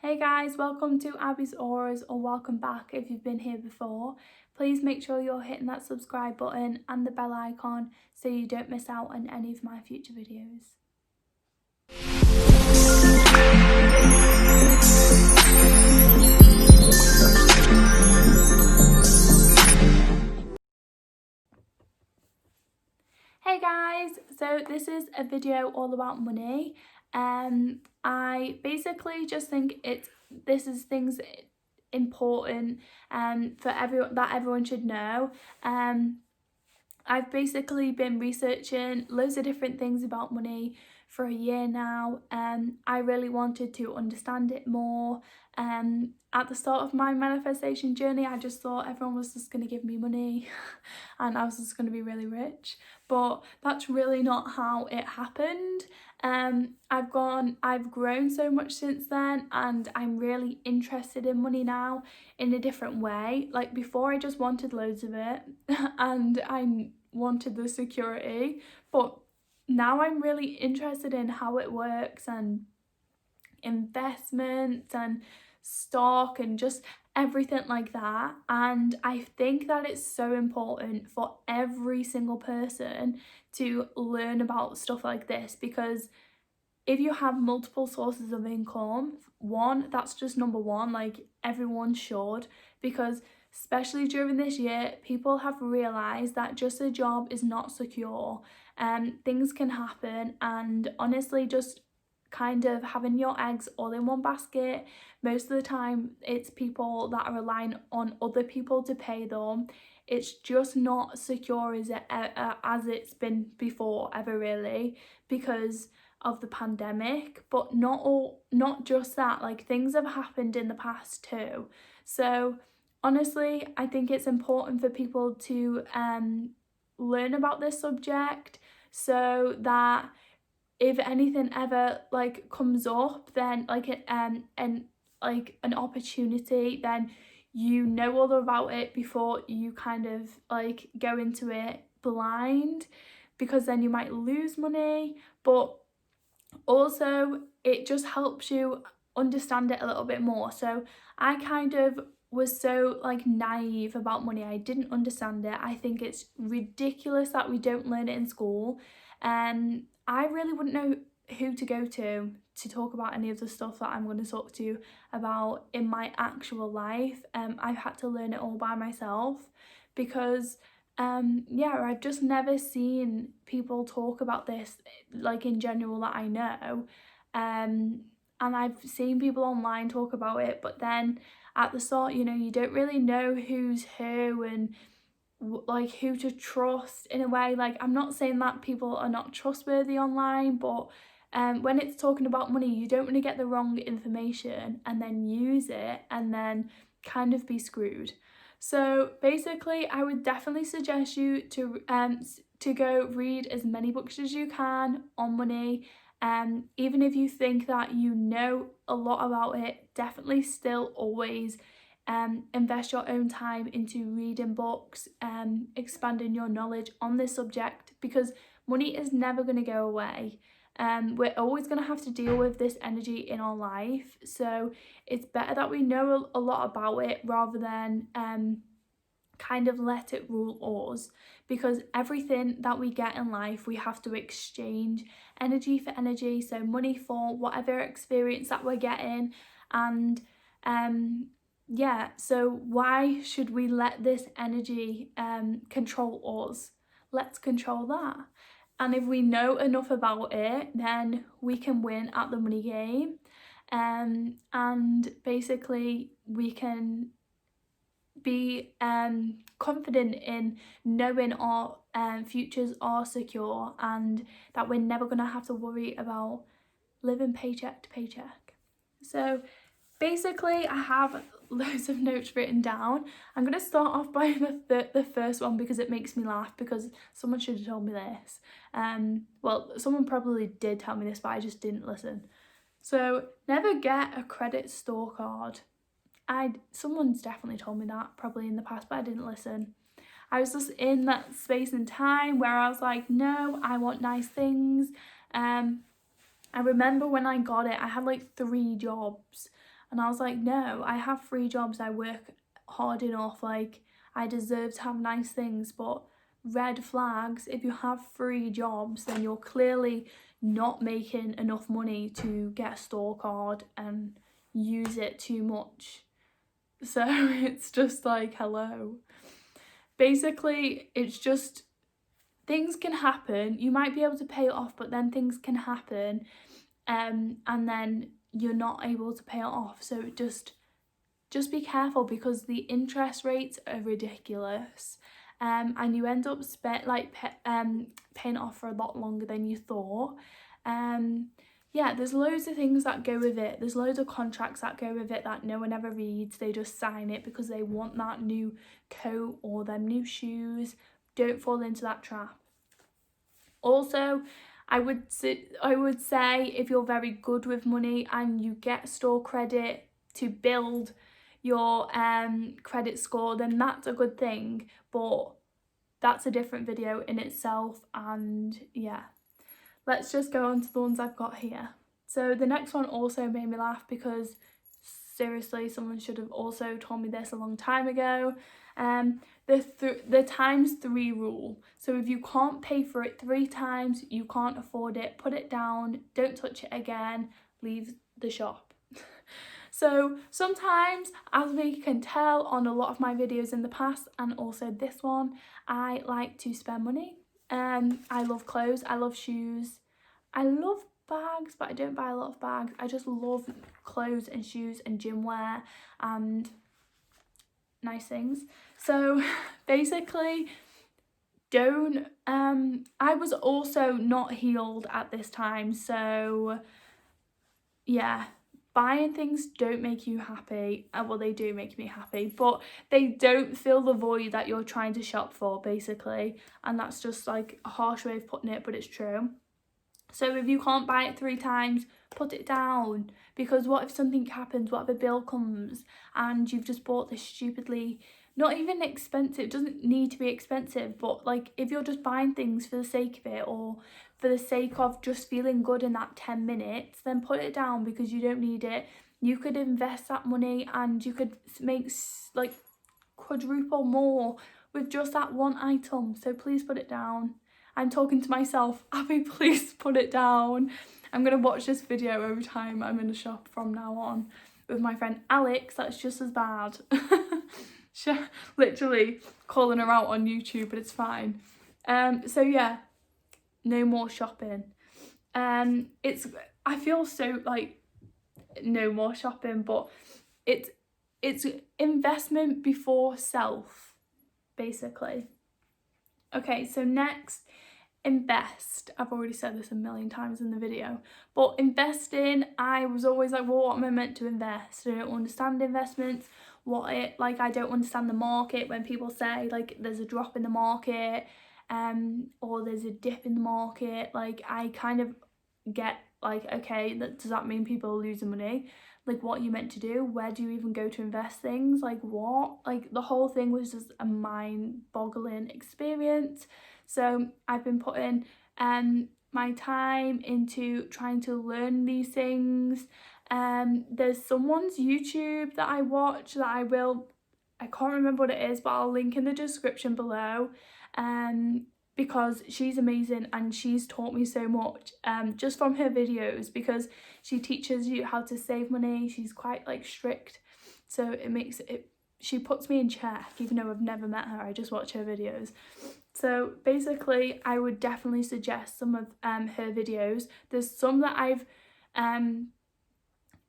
Hey guys, welcome to Abbie's Auras, or welcome back if you've been here before. Please make sure you're hitting that subscribe button and the bell icon so you don't miss out on any of my future videos. Hey guys, so this is a video all about money. I basically just think this is things important for everyone should know. I've basically been researching loads of different things about money for a year now. I really wanted to understand it more. At the start of my manifestation journey, I just thought everyone was just going to give me money and I was just going to be really rich. But that's really not how it happened. I've grown so much since then, and I'm really interested in money now in a different way. Like before, I just wanted loads of it and I wanted the security, but now I'm really interested in how it works and investments and stock and just everything like that. And I think that it's so important for every single person to learn about stuff like this, because if you have multiple sources of income, that's just number one, like everyone should, because especially during this year, people have realised that just a job is not secure. Things can happen, and honestly, just kind of having your eggs all in one basket, most of the time it's people that are relying on other people to pay them. It's just not secure as it's been before ever, really, because of the pandemic. But not just that, like things have happened in the past too. So honestly, I think it's important for people to learn about this subject so that if anything ever like comes up, then like an opportunity, then you know all about it before you kind of like go into it blind, because then you might lose money, but also it just helps you understand it a little bit more. So I kind of was so like naive about money. I didn't understand it. I think it's ridiculous that we don't learn it in school. I really wouldn't know who to go to talk about any of the stuff that I'm going to talk to you about in my actual life. I've had to learn it all by myself because I've just never seen people talk about this like in general that I know. And I've seen people online talk about it, but then at the start, you don't really know who's who and like who to trust in a way. Like, I'm not saying that people are not trustworthy online, but when it's talking about money, you don't want to get the wrong information and then use it and then kind of be screwed. So basically, I would definitely suggest you to go read as many books as you can on money. Even if you think that you know a lot about it, definitely still always invest your own time into reading books, expanding your knowledge on this subject, because money is never going to go away. We're always going to have to deal with this energy in our life, so it's better that we know a lot about it rather than kind of let it rule us, because everything that we get in life we have to exchange energy for energy, so money for whatever experience that we're getting. And so why should we let this energy control us? Let's control that. And if we know enough about it, then we can win at the money game. And basically we can be confident in knowing our futures are secure and that we're never going to have to worry about living paycheck to paycheck. So basically, I have loads of notes written down. I'm going to start off by the first one because it makes me laugh, because someone should have told me this. Well, someone probably did tell me this, but I just didn't listen. So, never get a credit store card. Someone's definitely told me that probably in the past, but I didn't listen. I was just in that space and time where I was like, no, I want nice things. I remember when I got it, I had like 3 jobs. And I was like, no, I have 3 jobs, I work hard enough, like I deserve to have nice things. But red flags, if you have 3 jobs, then you're clearly not making enough money to get a store card and use it too much. So it's just like, hello. Basically, it's just, things can happen. You might be able to pay it off, but then things can happen, and then you're not able to pay it off. So just be careful, because the interest rates are ridiculous, and you end up paying it off for a lot longer than you thought. Yeah, there's loads of things that go with it. There's loads of contracts that go with it that no one ever reads. They just sign it because they want that new coat or them new shoes. Don't fall into that trap. Also, I would say if you're very good with money and you get store credit to build your credit score, then that's a good thing, but that's a different video in itself. And yeah, let's just go on to the ones I've got here. So the next one also made me laugh, because seriously, someone should have also told me this a long time ago. The times 3 rule. So if you can't pay for it 3 times, you can't afford it, put it down, don't touch it again, leave the shop. So sometimes, as we can tell on a lot of my videos in the past and also this one, I like to spend money. I love clothes, I love shoes, I love bags, but I don't buy a lot of bags. I just love clothes and shoes and gym wear and nice things. So basically, don't I was also not healed at this time, so yeah, buying things don't make you happy. Well, they do make me happy, but they don't fill the void that you're trying to shop for, basically. And that's just like a harsh way of putting it, but it's true. So if you can't buy it 3 times, put it down, because what if something happens? What if a bill comes and you've just bought this stupidly, not even expensive, it doesn't need to be expensive, but like if you're just buying things for the sake of it, or for the sake of just feeling good in that 10 minutes, then put it down, because you don't need it. You could invest that money and you could make like quadruple more with just that one item. So please put it down. I'm talking to myself. Abbie, please put it down. I'm going to watch this video every time I'm in a shop from now on with my friend Alex. That's just as bad. Literally calling her out on YouTube, but it's fine. So yeah, no more shopping. I feel so like no more shopping, but it's investment before self, basically. Okay, so next, invest. I've already said this a million times in the video, but investing, I was always like, well, what am I meant to invest? I don't understand investments. I don't understand the market. When people say like there's a drop in the market, or there's a dip in the market, like I kind of get like, okay, does that mean people are losing money? Like, what are you meant to do? Where do you even go to invest things? Like, what? Like, the whole thing was just a mind-boggling experience. So I've been putting my time into trying to learn these things. There's someone's YouTube that I watch that I can't remember what it is, but I'll link in the description below. Because she's amazing and she's taught me so much just from her videos, because she teaches you how to save money. She's quite like strict, so she puts me in check, even though I've never met her. I just watch her videos. So basically, I would definitely suggest some of her videos. There's some that I've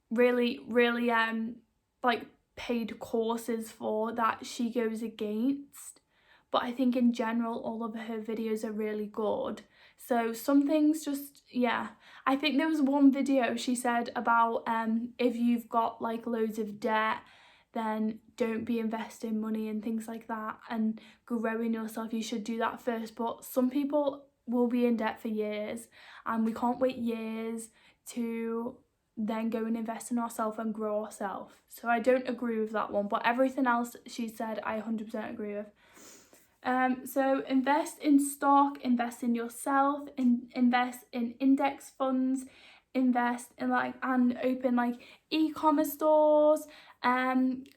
really like paid courses for that she goes against. But I think in general, all of her videos are really good. So some things just, yeah. I think there was one video she said about if you've got like loads of debt, then don't be investing money and things like that and growing yourself. You should do that first. But some people will be in debt for years, and we can't wait years to then go and invest in ourselves and grow ourselves. So I don't agree with that one, but everything else she said I 100% agree with. So invest in stock, invest in yourself, invest in index funds, invest in like and open like e-commerce stores.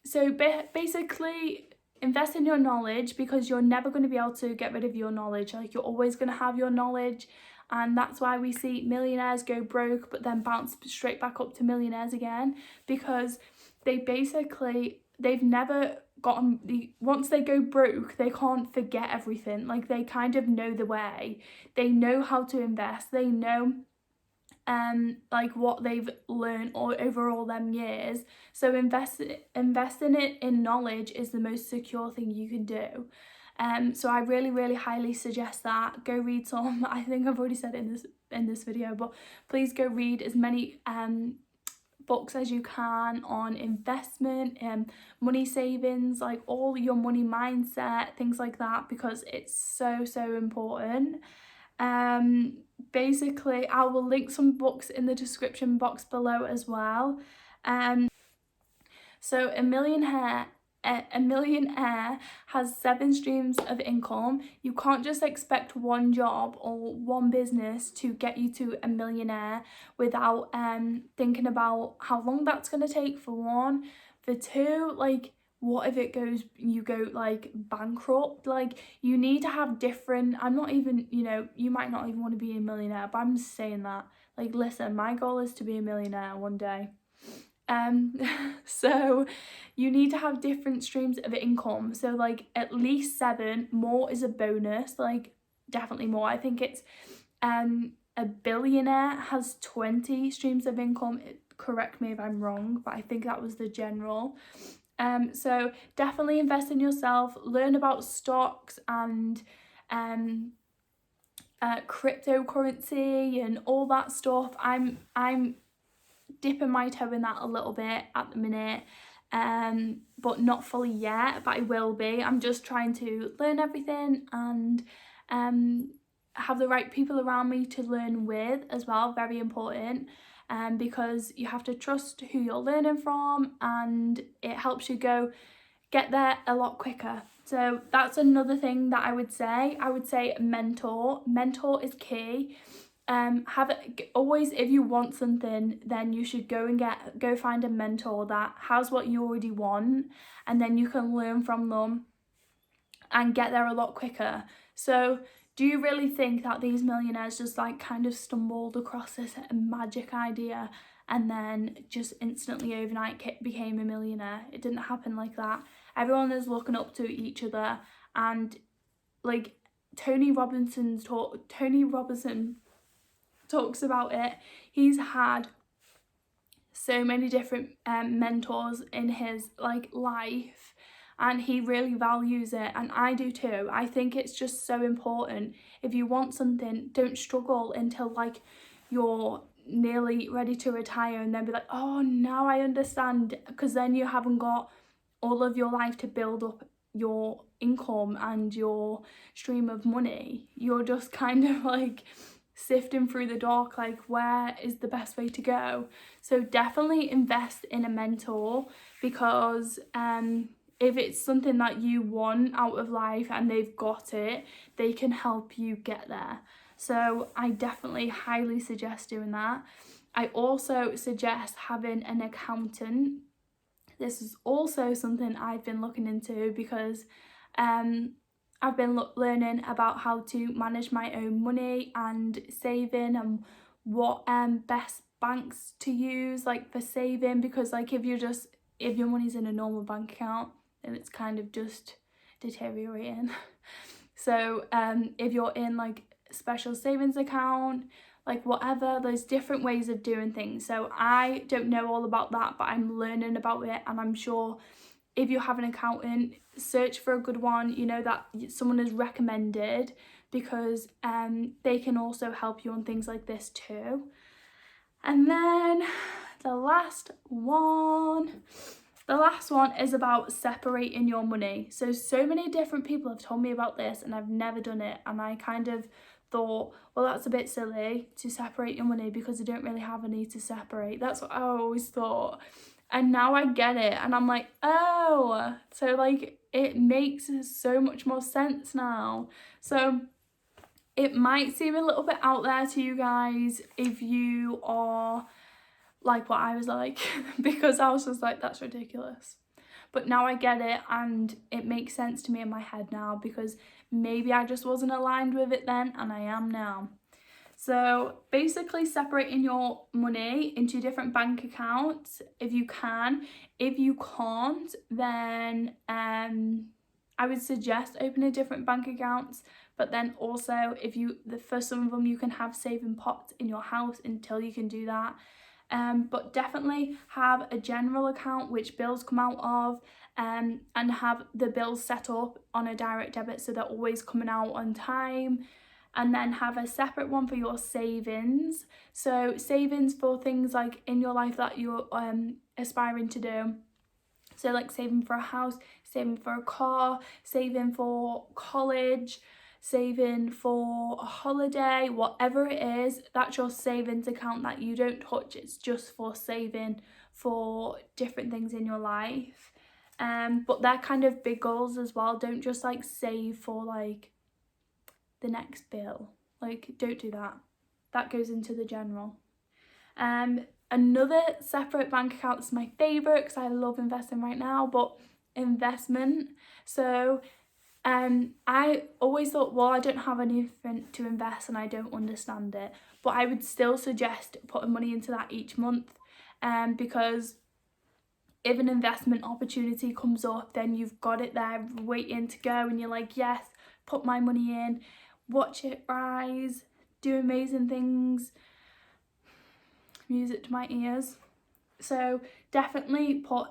So basically invest in your knowledge, because you're never going to be able to get rid of your knowledge. Like, you're always going to have your knowledge, and that's why we see millionaires go broke but then bounce straight back up to millionaires again, because they've never gotten once they go broke, they can't forget everything. Like, they kind of know the way, they know how to invest, they know like what they've learned over all them years. So investing it in knowledge is the most secure thing you can do. So I really highly suggest that. Go read some. I think I've already said it in this video, but please go read as many books as you can on investment and money savings, like all your money mindset, things like that, because it's so important. Basically I will link some books in the description box below as well. So a millionaire has 7 streams of income. You can't just expect one job or one business to get you to a millionaire without thinking about how long that's going to take, for one. For two, like, what if you go like bankrupt? Like, you need to have different, I'm not even, you might not even want to be a millionaire, but I'm just saying that, like, listen, my goal is to be a millionaire one day. So you need to have different streams of income. So like at least 7, more is a bonus, like definitely more. I think it's a billionaire has 20 streams of income. Correct me if I'm wrong, but I think that was the general. So definitely invest in yourself, learn about stocks and cryptocurrency and all that stuff. I'm dipping my toe in that a little bit at the minute, but not fully yet, but I will be. I'm just trying to learn everything and have the right people around me to learn with as well. Very important, because you have to trust who you're learning from, and it helps you get there a lot quicker. So that's another thing that I would say. Mentor is key. Always, if you want something, then you should go find a mentor that has what you already want, and then you can learn from them and get there a lot quicker. So do you really think that these millionaires just like kind of stumbled across this magic idea and then just instantly overnight became a millionaire? It didn't happen like that. Everyone is looking up to each other, and like Tony Robbins talks about it. He's had so many different mentors in his like life, and he really values it, and I do too. I think it's just so important. If you want something, don't struggle until like you're nearly ready to retire and then be like, oh, now I understand, because then you haven't got all of your life to build up your income and your stream of money. You're just kind of like sifting through the dark, like, where is the best way to go? So definitely invest in a mentor, because if it's something that you want out of life and they've got it, they can help you get there. So I definitely highly suggest doing that. I also suggest having an accountant. This is also something I've been looking into, because I've been learning about how to manage my own money and saving, and what best banks to use like for saving, because like if your money's in a normal bank account, then it's kind of just deteriorating. So if you're in like special savings account, like whatever, there's different ways of doing things. So I don't know all about that, but I'm learning about it, and I'm sure if you have an accountant, search for a good one, that someone has recommended, because they can also help you on things like this too. And then the last one is about separating your money. So many different people have told me about this, and I've never done it, and I kind of thought, well, that's a bit silly to separate your money, because you don't really have any to separate. That's what I always thought. And now I get it, and I'm like, oh, so like it makes so much more sense now. So it might seem a little bit out there to you guys if you are like what I was like, because I was just like, that's ridiculous. But now I get it, and it makes sense to me in my head now, because maybe I just wasn't aligned with it then, and I am now. So basically separating your money into different bank accounts if you can. If you can't, then I would suggest opening different bank accounts. But then also, for some of them, you can have saving pots in your house until you can do that. But definitely have a general account which bills come out of, and have the bills set up on a direct debit so they're always coming out on time. And then have a separate one for your savings. So savings for things like in your life that you're aspiring to do. So like saving for a house, saving for a car, saving for college, saving for a holiday, whatever it is, that's your savings account that you don't touch. It's just for saving for different things in your life. But they're kind of big goals as well. Don't just like save for like the next bill. Like, don't do that. That goes into the general. Another separate bank account is my favourite because I love investing right now, but investment. So I always thought, well, I don't have anything to invest and I don't understand it, but I would still suggest putting money into that each month, because if an investment opportunity comes up, then you've got it there waiting to go, and you're like, yes, put my money in, watch it rise, do amazing things, music to my ears. So definitely put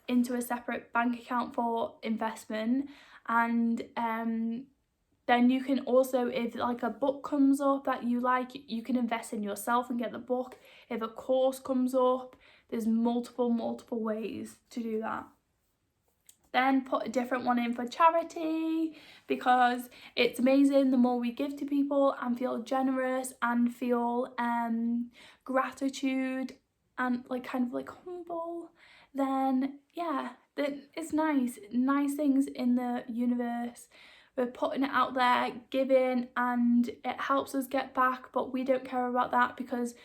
into a separate bank account for investment. And then you can also, if like a book comes up that you like, you can invest in yourself and get the book. If a course comes up, there's multiple ways to do that. Then put a different one in for charity, because it's amazing the more we give to people and feel generous and feel gratitude and like kind of like humble, then yeah, then it's nice things in the universe. We're putting it out there, giving, and it helps us get back, but we don't care about that because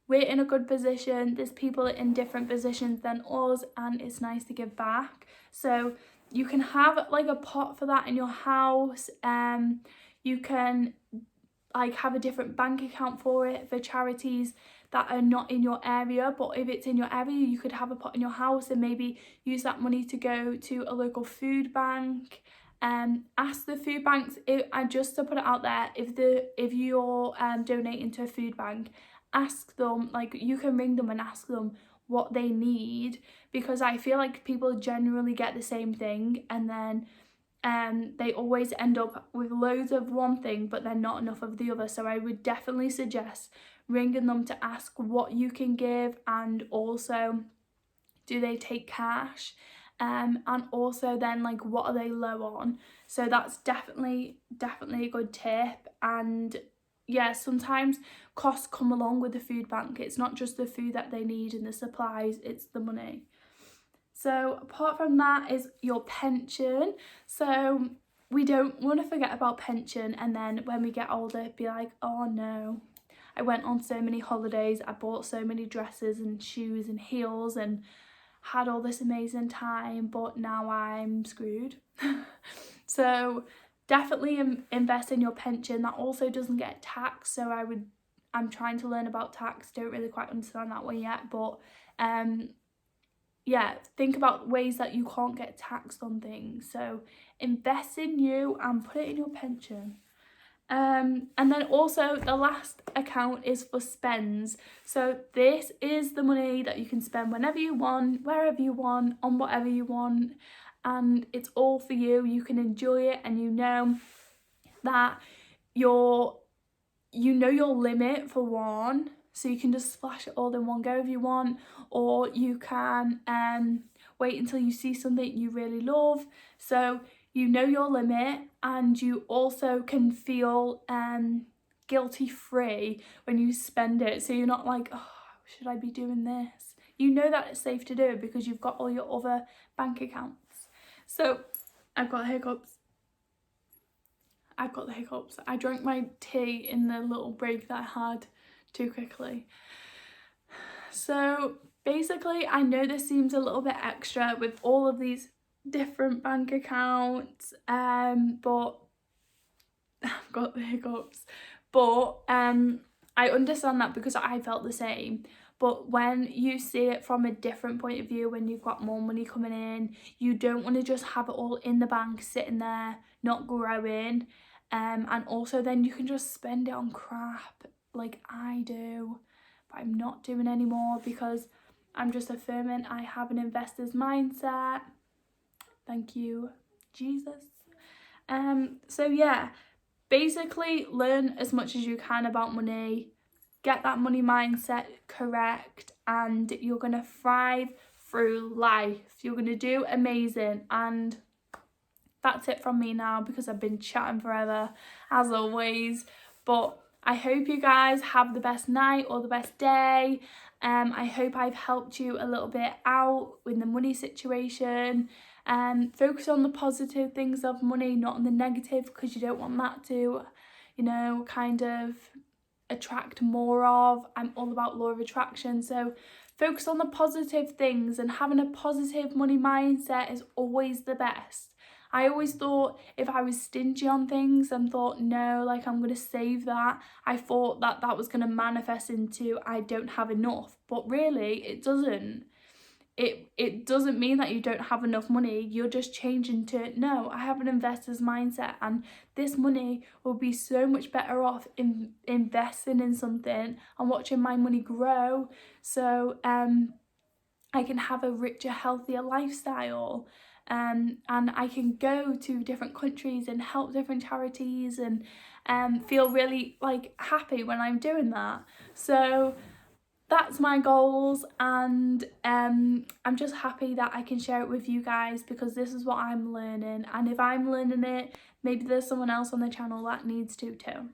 we're in a good position. There's people in different positions than us, and it's nice to give back. So you can have like a pot for that in your house. You can like have a different bank account for it for charities that are not in your area, but if it's in your area, you could have a pot in your house and maybe use that money to go to a local food bank. Ask the food banks, and just to put it out there, if you're donating to a food bank, ask them, like you can ring them and ask them what they need, because I feel like people generally get the same thing, and then they always end up with loads of one thing but then not enough of the other. So I would definitely suggest ringing them to ask what you can give, and also do they take cash, and also then like what are they low on. So that's definitely a good tip. And yeah, sometimes costs come along with the food bank. It's not just the food that they need and the supplies, it's the money. So apart from that is your pension. So we don't want to forget about pension, and then when we get older be like, oh no, I went on so many holidays, I bought so many dresses and shoes and heels and had all this amazing time, but now I'm screwed. So definitely invest in your pension. That also doesn't get taxed, so I'm trying to learn about tax, don't really quite understand that one yet, but yeah, think about ways that you can't get taxed on things. So invest in you and put it in your pension. And then also the last account is for spends. So this is the money that you can spend whenever you want, wherever you want, on whatever you want, and it's all for you. You can enjoy it, and you know that your limit for one, so you can just splash it all in one go if you want, or you can wait until you see something you really love. So you know your limit, and you also can feel guilty free when you spend it. So you're not like, oh, should I be doing this? You know that it's safe to do because you've got all your other bank accounts. So I've got hiccups. I've got the hiccups. I drank my tea in the little break that I had too quickly. So basically, I know this seems a little bit extra with all of these different bank accounts, but I've got the hiccups. But I understand that because I felt the same. But when you see it from a different point of view, when you've got more money coming in, you don't want to just have it all in the bank, sitting there, not growing. And also then you can just spend it on crap like I do. But I'm not doing anymore because I'm just affirming I have an investor's mindset. Thank you, Jesus. So yeah, basically learn as much as you can about money, get that money mindset correct, and you're gonna thrive through life. You're gonna do amazing. And that's it from me now because I've been chatting forever as always. But I hope you guys have the best night or the best day. I hope I've helped you a little bit out with the money situation. Focus on the positive things of money, not on the negative, because you don't want that to, you know, kind of attract more of. I'm all about law of attraction, so focus on the positive things, and having a positive money mindset is always the best. I always thought if I was stingy on things and thought, no, like I'm going to save that, I thought that that was going to manifest into I don't have enough. But really, it doesn't. It doesn't mean that you don't have enough money. You're just changing to, no, I have an investor's mindset, and this money will be so much better off in investing in something and watching my money grow, so I can have a richer, healthier lifestyle. And I can go to different countries and help different charities and feel really like happy when I'm doing that. So that's my goals, and I'm just happy that I can share it with you guys because this is what I'm learning, and if I'm learning it, maybe there's someone else on the channel that needs to too.